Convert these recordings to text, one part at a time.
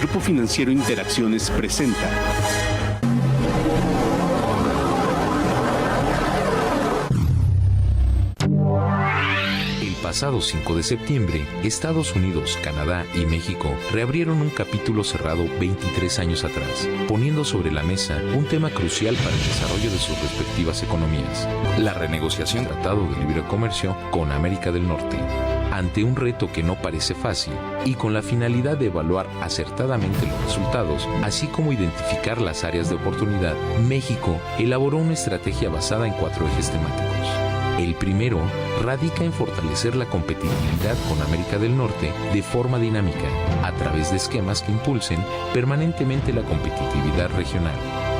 Grupo Financiero Interacciones presenta. El pasado 5 de septiembre, Estados Unidos, Canadá y México reabrieron un capítulo cerrado 23 años atrás, poniendo sobre la mesa un tema crucial para el desarrollo de sus respectivas economías: la renegociación del Tratado de Libre Comercio con América del Norte. Ante un reto que no parece fácil y con la finalidad de evaluar acertadamente los resultados, así como identificar las áreas de oportunidad, México elaboró una estrategia basada en 4 ejes temáticos. El primero radica en fortalecer la competitividad con América del Norte de forma dinámica, a través de esquemas que impulsen permanentemente la competitividad regional,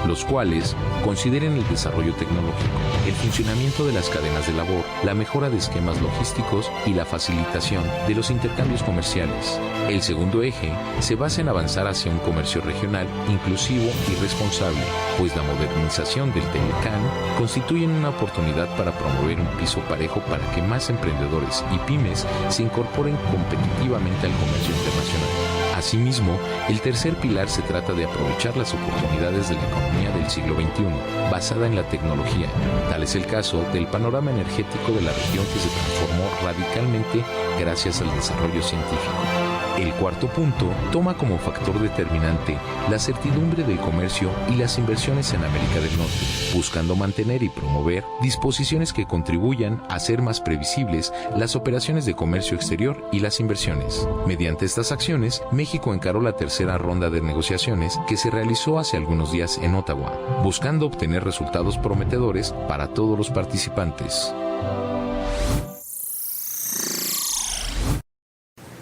los cuales consideren el desarrollo tecnológico, el funcionamiento de las cadenas de labor, la mejora de esquemas logísticos y la facilitación de los intercambios comerciales. El segundo eje se basa en avanzar hacia un comercio regional inclusivo y responsable, pues la modernización del TEMECAN constituye una oportunidad para promover un piso parejo para que más emprendedores y pymes se incorporen competitivamente al comercio internacional. Asimismo, el tercer pilar se trata de aprovechar las oportunidades de la economía del siglo XXI, basada en la tecnología. Tal es el caso del panorama energético de la región, que se transformó radicalmente gracias al desarrollo científico. El cuarto punto toma como factor determinante la certidumbre del comercio y las inversiones en América del Norte, buscando mantener y promover disposiciones que contribuyan a hacer más previsibles las operaciones de comercio exterior y las inversiones. Mediante estas acciones, México encaró la tercera ronda de negociaciones que se realizó hace algunos días en Ottawa, buscando obtener resultados prometedores para todos los participantes.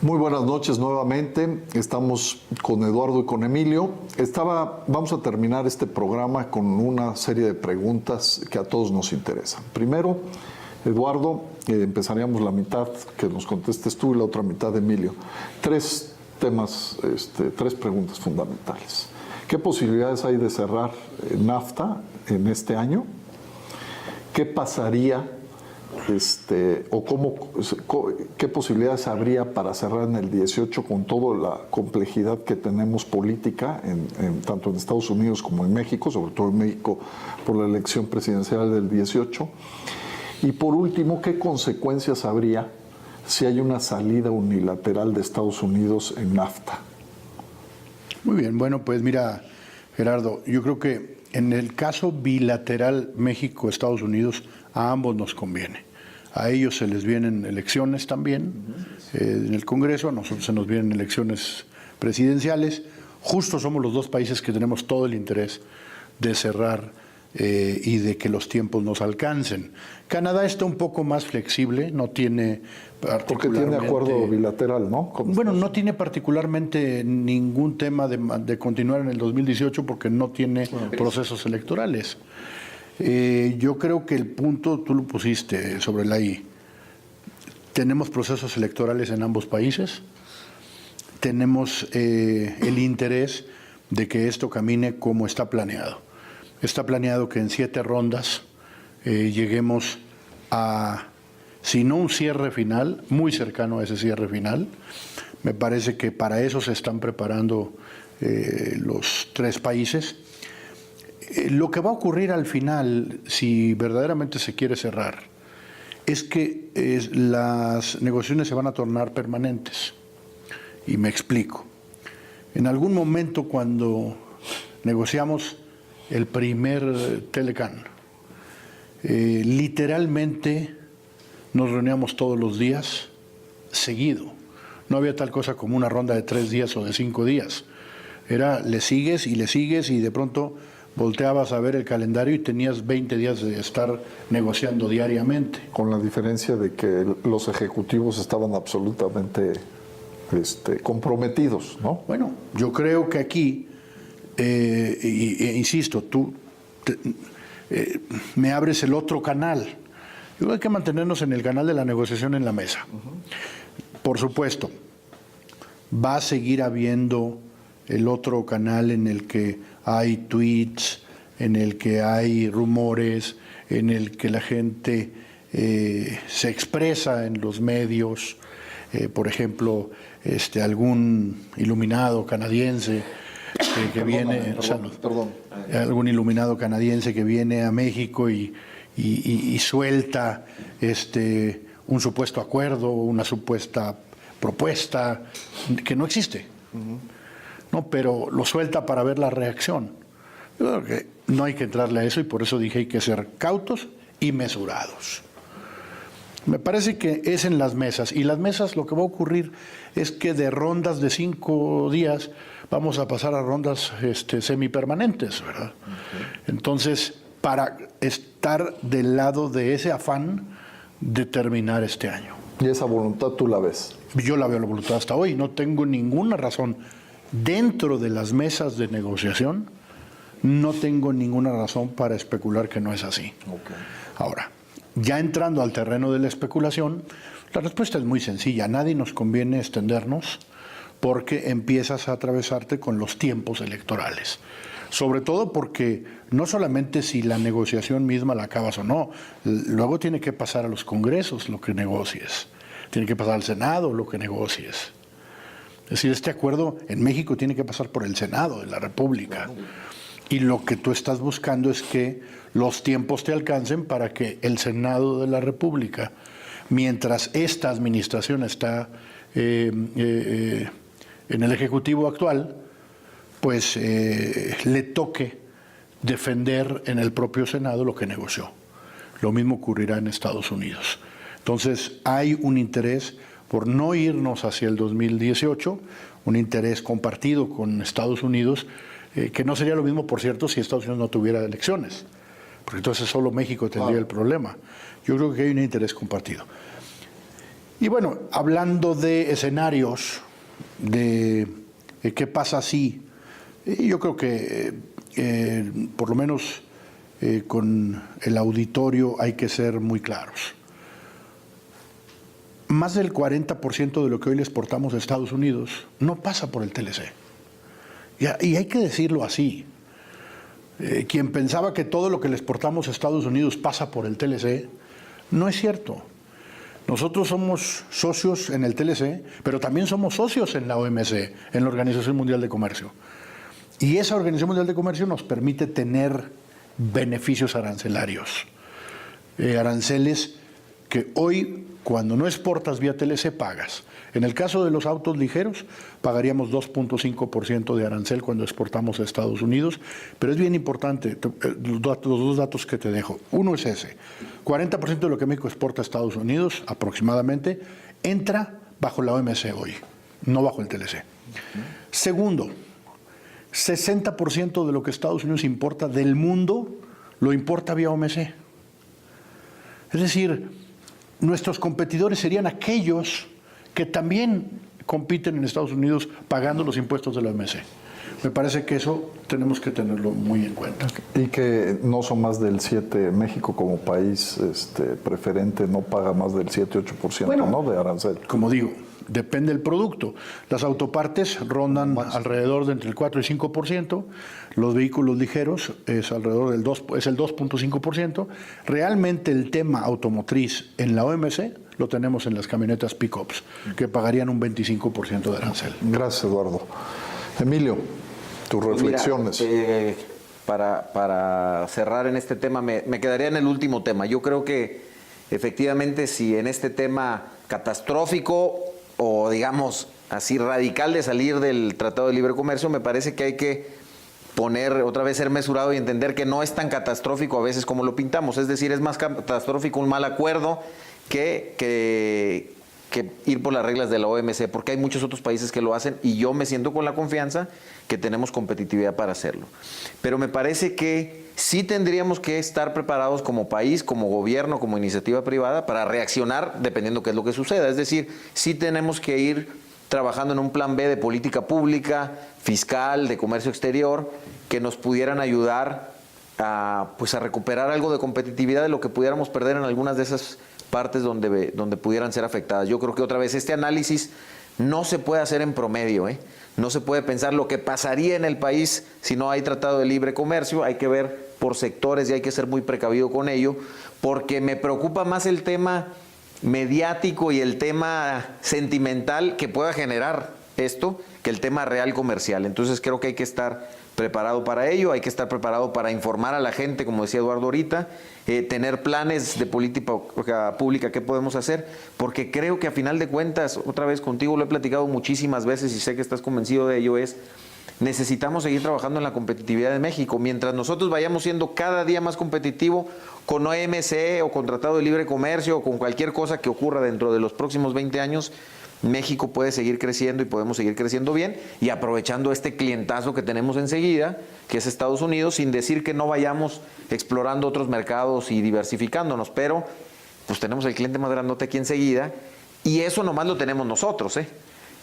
Muy buenas noches nuevamente, estamos con Eduardo y con Emilio. Vamos a terminar este programa con una serie de preguntas que a todos nos interesan. Primero, Eduardo, empezaríamos la mitad que nos contestes tú y la otra mitad de Emilio. 3 temas, 3 preguntas fundamentales. ¿Qué posibilidades hay de cerrar NAFTA en este año? ¿Qué pasaría? ¿Qué posibilidades habría para cerrar en el 18 con toda la complejidad que tenemos política tanto en Estados Unidos como en México, sobre todo en México por la elección presidencial del 18? Y por último, ¿qué consecuencias habría si hay una salida unilateral de Estados Unidos en NAFTA? Muy bien, bueno, pues mira, Gerardo, yo creo que en el caso bilateral México-Estados Unidos, a ambos nos conviene. A ellos se les vienen elecciones también en el Congreso, a nosotros se nos vienen elecciones presidenciales. Justo somos los 2 países que tenemos todo el interés de cerrar y de que los tiempos nos alcancen. Canadá está un poco más flexible, no tiene porque tiene acuerdo bilateral, ¿no? Bueno, no tiene particularmente ningún tema de continuar en el 2018 porque no tiene procesos electorales. Yo creo que el punto tú lo pusiste sobre la I. Tenemos procesos electorales en ambos países, tenemos el interés de que esto camine como está planeado. Está planeado que en 7 rondas lleguemos a, si no un cierre final, muy cercano a ese cierre final. Me parece que para eso se están preparando los 3 países. Lo que va a ocurrir al final, si verdaderamente se quiere cerrar, es que las negociaciones se van a tornar permanentes. Y me explico. En algún momento, cuando negociamos el primer Telecan, literalmente nos reuníamos todos los días seguido. No había tal cosa como una ronda de 3 días o de 5 días. Era le sigues y de pronto volteabas a ver el calendario y tenías 20 días de estar negociando diariamente. Con la diferencia de que los ejecutivos estaban absolutamente comprometidos, ¿no? Bueno, yo creo que aquí, insisto, tú me abres el otro canal. Yo creo que hay que mantenernos en el canal de la negociación en la mesa. Por supuesto, va a seguir habiendo el otro canal en el que hay tweets, en el que hay rumores, en el que la gente se expresa en los medios, por ejemplo, algún iluminado canadiense que viene, algún iluminado canadiense que viene a México y suelta un supuesto acuerdo, una supuesta propuesta que no existe, ¿no? Pero lo suelta para ver la reacción. Yo creo que no hay que entrarle a eso y por eso dije hay que ser cautos y mesurados. Me parece que es en las mesas, y las mesas lo que va a ocurrir es que de rondas de 5 días vamos a pasar a rondas semipermanentes, ¿verdad? Entonces, para estar del lado de ese afán de terminar este año. ¿Y esa voluntad tú la ves? Yo la veo la voluntad hasta hoy, no tengo ninguna razón dentro de las mesas de negociación, no tengo ninguna razón para especular que no es así. Okay. Ahora, ya entrando al terreno de la especulación, la respuesta es muy sencilla. A nadie nos conviene extendernos porque empiezas a atravesarte con los tiempos electorales. Sobre todo porque no solamente si la negociación misma la acabas o no, luego tiene que pasar a los congresos lo que negocies, tiene que pasar al Senado lo que negocies. Es decir, este acuerdo en México tiene que pasar por el Senado de la República. Y lo que tú estás buscando es que los tiempos te alcancen para que el Senado de la República, mientras esta administración está en el Ejecutivo actual, pues le toque defender en el propio Senado lo que negoció. Lo mismo ocurrirá en Estados Unidos. Entonces hay un interés por no irnos hacia el 2018, un interés compartido con Estados Unidos, que no sería lo mismo, por cierto, si Estados Unidos no tuviera elecciones, porque entonces solo México tendría el problema. Yo creo que hay un interés compartido. Y bueno, hablando de escenarios, de qué pasa si, yo creo que por lo menos con el auditorio hay que ser muy claros. Más del 40% de lo que hoy le exportamos a Estados Unidos no pasa por el TLC. Y hay que decirlo así. Quien pensaba que todo lo que le exportamos a Estados Unidos pasa por el TLC, no es cierto. Nosotros somos socios en el TLC, pero también somos socios en la OMC, en la Organización Mundial de Comercio. Y esa Organización Mundial de Comercio nos permite tener beneficios arancelarios. Aranceles que hoy, cuando no exportas vía TLC, pagas. En el caso de los autos ligeros, pagaríamos 2.5% de arancel cuando exportamos a Estados Unidos, pero es bien importante los dos datos que te dejo. Uno es ese: 40% de lo que México exporta a Estados Unidos, aproximadamente, entra bajo la OMC hoy, no bajo el TLC. Segundo, 60% de lo que Estados Unidos importa del mundo, lo importa vía OMC. Es decir, nuestros competidores serían aquellos que también compiten en Estados Unidos pagando los impuestos de la OMC. Me parece que eso tenemos que tenerlo muy en cuenta. Y que no son más del 7%, México como país preferente no paga más del 7-8%, bueno, ¿no?, de arancel. Como digo, depende del producto. Las autopartes rondan alrededor de entre el 4 y 5%, los vehículos ligeros es alrededor del 2.5%. Realmente el tema automotriz en la OMC lo tenemos en las camionetas pick-ups, que pagarían un 25% de arancel. Gracias, Eduardo. Emilio, tus reflexiones. Mira, para cerrar en este tema, me quedaría en el último tema. Yo creo que efectivamente si en este tema catastrófico o digamos así radical de salir del Tratado de Libre Comercio, me parece que hay que otra vez ser mesurado y entender que no es tan catastrófico a veces como lo pintamos. Es decir, es más catastrófico un mal acuerdo que ir por las reglas de la OMC, porque hay muchos otros países que lo hacen y yo me siento con la confianza que tenemos competitividad para hacerlo. Pero me parece que sí tendríamos que estar preparados como país, como gobierno, como iniciativa privada para reaccionar dependiendo qué es lo que suceda. Es decir, sí tenemos que ir trabajando en un plan B de política pública, fiscal, de comercio exterior, que nos pudieran ayudar a recuperar algo de competitividad de lo que pudiéramos perder en algunas de esas partes donde pudieran ser afectadas. Yo creo que otra vez este análisis no se puede hacer en promedio, no se puede pensar lo que pasaría en el país si no hay tratado de libre comercio, hay que ver por sectores y hay que ser muy precavido con ello, porque me preocupa más el tema mediático y el tema sentimental que pueda generar esto que el tema real comercial. Entonces creo que hay que estar preparado para ello, hay que estar preparado para informar a la gente, como decía Eduardo ahorita, tener planes de política pública que podemos hacer, porque creo que a final de cuentas, otra vez contigo lo he platicado muchísimas veces y sé que estás convencido de ello, necesitamos seguir trabajando en la competitividad de México. Mientras nosotros vayamos siendo cada día más competitivo con OMC o con Tratado de Libre Comercio o con cualquier cosa que ocurra dentro de los próximos 20 años, México puede seguir creciendo y podemos seguir creciendo bien y aprovechando este clientazo que tenemos enseguida, que es Estados Unidos, sin decir que no vayamos explorando otros mercados y diversificándonos, pero pues tenemos el cliente más grandote aquí enseguida y eso nomás lo tenemos nosotros,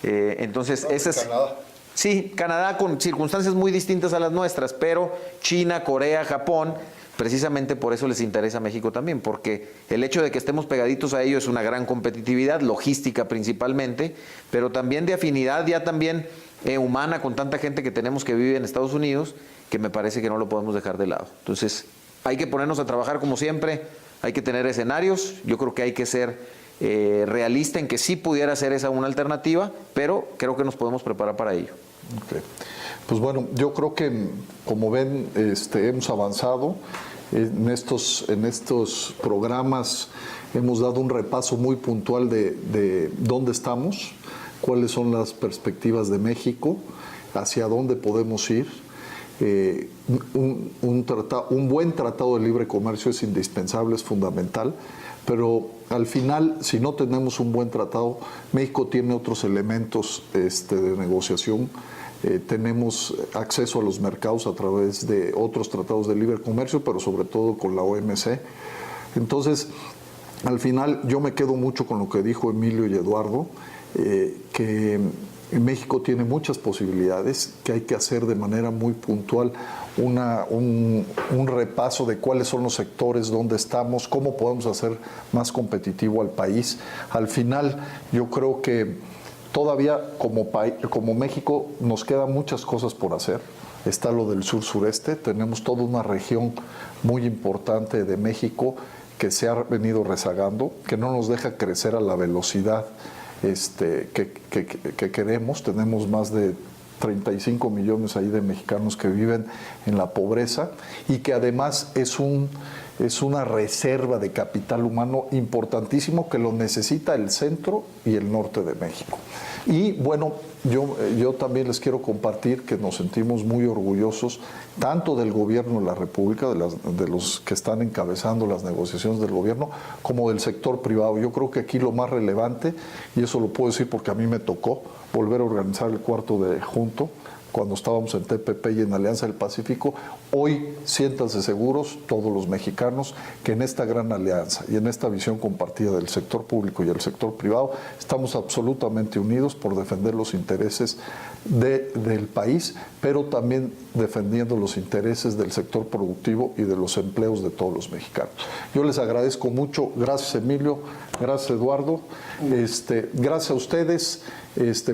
entonces ese es... Canadá. Sí, Canadá con circunstancias muy distintas a las nuestras, pero China, Corea, Japón, precisamente por eso les interesa a México también, porque el hecho de que estemos pegaditos a ellos es una gran competitividad, logística principalmente, pero también de afinidad ya también humana con tanta gente que tenemos que vive en Estados Unidos, que me parece que no lo podemos dejar de lado. Entonces, hay que ponernos a trabajar como siempre, hay que tener escenarios, yo creo que hay que ser realista en que sí pudiera ser esa una alternativa, pero creo que nos podemos preparar para ello. Okay. Pues bueno, yo creo que, como ven, hemos avanzado en estos programas, hemos dado un repaso muy puntual de dónde estamos, cuáles son las perspectivas de México, hacia dónde podemos ir. Un buen tratado de libre comercio es indispensable, es fundamental, pero al final, si no tenemos un buen tratado, México tiene otros elementos de negociación. Tenemos acceso a los mercados a través de otros tratados de libre comercio, pero sobre todo con la OMC. Entonces, al final yo me quedo mucho con lo que dijo Emilio y Eduardo, que México tiene muchas posibilidades, que hay que hacer de manera muy puntual un repaso de cuáles son los sectores, dónde estamos, cómo podemos hacer más competitivo al país. Al final, yo creo que todavía como México nos quedan muchas cosas por hacer. Está lo del sur-sureste, tenemos toda una región muy importante de México que se ha venido rezagando, que no nos deja crecer a la velocidad que queremos. Tenemos más de 35 millones ahí de mexicanos que viven en la pobreza y que además es una reserva de capital humano importantísimo que lo necesita el centro y el norte de México. Y bueno, yo también les quiero compartir que nos sentimos muy orgullosos tanto del gobierno de la República, de los que están encabezando las negociaciones del gobierno, como del sector privado. Yo creo que aquí lo más relevante, y eso lo puedo decir porque a mí me tocó volver a organizar el cuarto de junto, cuando estábamos en TPP y en Alianza del Pacífico, hoy siéntanse seguros todos los mexicanos que en esta gran alianza y en esta visión compartida del sector público y el sector privado estamos absolutamente unidos por defender los intereses del país, pero también defendiendo los intereses del sector productivo y de los empleos de todos los mexicanos. Yo les agradezco mucho, gracias Emilio, gracias Eduardo, gracias a ustedes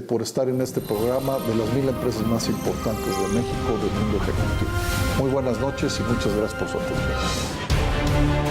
por estar en este programa de las 1000 empresas más importantes de México, del mundo ejecutivo. Muy buenas noches y muchas gracias por su atención.